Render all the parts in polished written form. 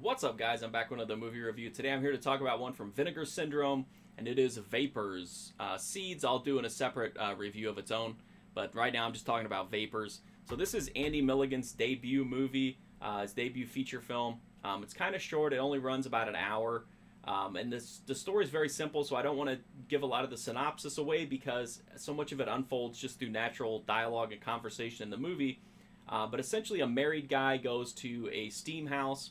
What's up, guys? I'm back with another movie review. Today I'm here to talk about one from Vinegar Syndrome, and it is Vapors. Seeds I'll do in a separate review of its own, but right now I'm just talking about Vapors. So this is Andy Milligan's debut movie, his debut feature film. It's kind of short. It only runs about an hour, and the story is very simple, so I don't want to give a lot of the synopsis away because so much of it unfolds just through natural dialogue and conversation in the movie. But essentially, a married guy goes to a steam house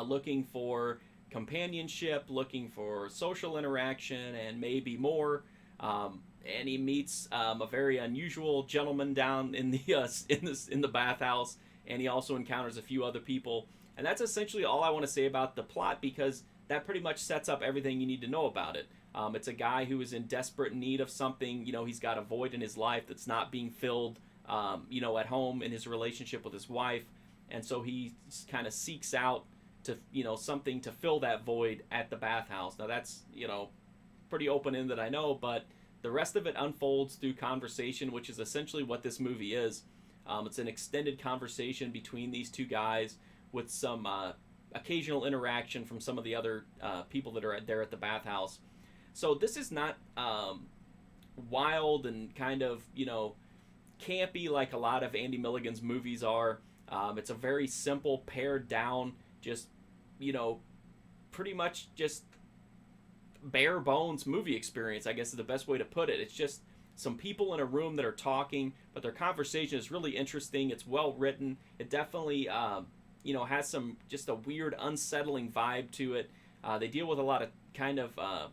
looking for companionship, looking for social interaction, and maybe more. And he meets a very unusual gentleman down in the bathhouse, and he also encounters a few other people. And that's essentially all I want to say about the plot because that pretty much sets up everything you need to know about it. It's a guy who is in desperate need of something. You know, he's got a void in his life that's not being filled. At home in his relationship with his wife, and so he kind of seeks out to something to fill that void at the bathhouse. Now that's pretty open-ended, I know, but the rest of it unfolds through conversation, which is essentially what this movie is. It's an extended conversation between these two guys with some occasional interaction from some of the other people that are there at the bathhouse. So this is not wild and kind of campy like a lot of Andy Milligan's movies are. It's a very simple, pared down, just pretty much just bare bones movie experience, I guess is the best way to put it. It's just some people in a room that are talking, but their conversation is really interesting. It's well written. It definitely has some just a weird, unsettling vibe to it. They deal with a lot of kind of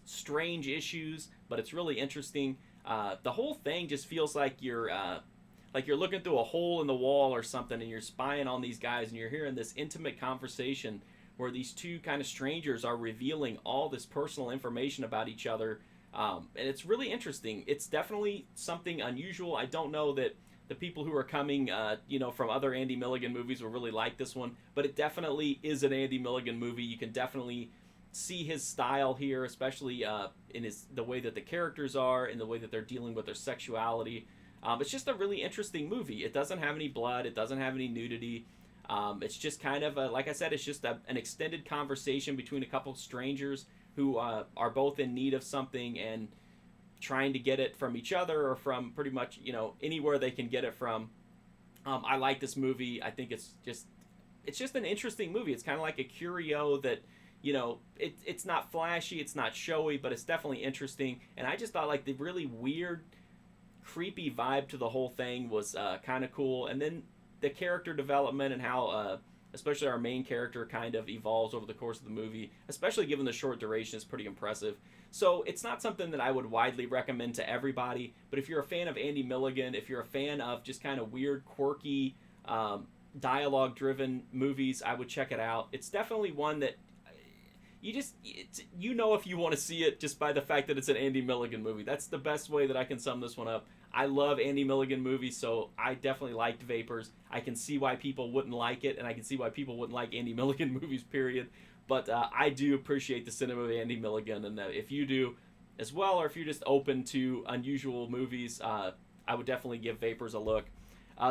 strange issues, but it's really interesting. The whole thing just feels like you're looking through a hole in the wall or something, and you're spying on these guys, and you're hearing this intimate conversation where these two kind of strangers are revealing all this personal information about each other, and it's really interesting. It's definitely something unusual. I don't know that the people who are coming, from other Andy Milligan movies will really like this one, but it definitely is an Andy Milligan movie. You can definitely see his style here, especially in the way that the characters are, in the way that they're dealing with their sexuality. It's just a really interesting movie. It doesn't have any blood. It doesn't have any nudity. It's just kind of, like I said, it's just an extended conversation between a couple strangers who are both in need of something and trying to get it from each other or from pretty much, anywhere they can get it from. I like this movie. I think it's just an interesting movie. It's kind of like a curio that, it's not flashy, it's not showy, but it's definitely interesting. And I just thought like the really weird, creepy vibe to the whole thing was kind of cool. And then the character development and how especially our main character kind of evolves over the course of the movie, especially given the short duration, is pretty impressive. So it's not something that I would widely recommend to everybody, but if you're a fan of Andy Milligan, if you're a fan of just kind of weird, quirky, dialogue-driven movies, I would check it out. It's definitely one that if you want to see it just by the fact that it's an Andy Milligan movie. That's the best way that I can sum this one up. I love Andy Milligan movies, so I definitely liked Vapors. I can see why people wouldn't like it, and I can see why people wouldn't like Andy Milligan movies, period. But I do appreciate the cinema of Andy Milligan, and if you do as well, or if you're just open to unusual movies, I would definitely give Vapors a look.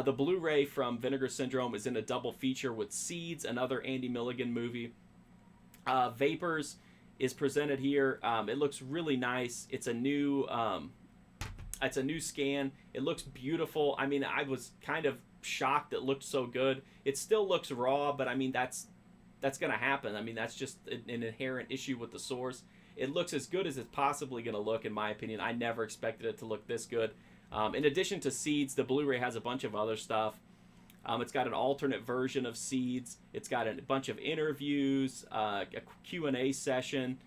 The Blu-ray from Vinegar Syndrome is in a double feature with Seeds, another Andy Milligan movie. Vapors is presented here. It looks really nice. It's a new scan. It looks beautiful. I mean, I was kind of shocked it looked so good. It still looks raw, but I mean that's gonna happen. I mean, that's just an inherent issue with the source. It looks as good as it's possibly gonna look, in my opinion. I never expected it to look this good. In addition to Seeds, the Blu-ray has a bunch of other stuff. It's got an alternate version of Seeds. It's got a bunch of interviews, a Q&A session,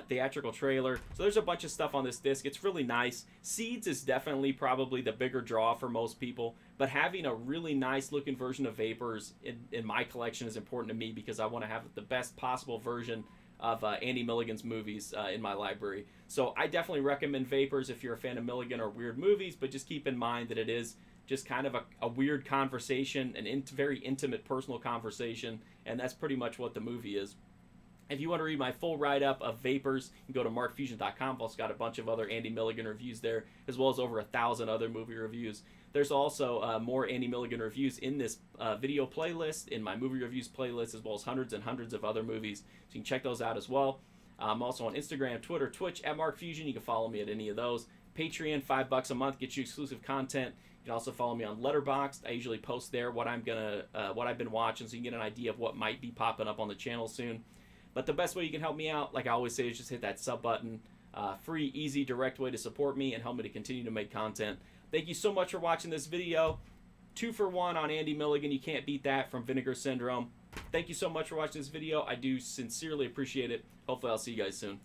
theatrical trailer. So there's a bunch of stuff on this disc. It's really nice. Seeds is definitely probably the bigger draw for most people, but having a really nice looking version of Vapors in my collection is important to me because I want to have the best possible version of Andy Milligan's movies in my library. So I definitely recommend Vapors if you're a fan of Milligan or weird movies, but just keep in mind that it is just kind of a weird conversation, very intimate personal conversation, and that's pretty much what the movie is. If you want to read my full write-up of Vapors, you can go to markfusion.com. I've also got a bunch of other Andy Milligan reviews there, as well as over 1,000 other movie reviews. There's also more Andy Milligan reviews in this video playlist, in my movie reviews playlist, as well as hundreds and hundreds of other movies. So you can check those out as well. I'm also on Instagram, Twitter, Twitch, at markfusion. You can follow me at any of those. Patreon, $5 a month, gets you exclusive content. You can also follow me on Letterboxd. I usually post there what I've been watching, so you can get an idea of what might be popping up on the channel soon. But the best way you can help me out, like I always say, is just hit that sub button. Free, easy, direct way to support me and help me to continue to make content. Thank you so much for watching this video. 2 for 1 on Andy Milligan. You can't beat that from Vinegar Syndrome. Thank you so much for watching this video. I do sincerely appreciate it. Hopefully I'll see you guys soon.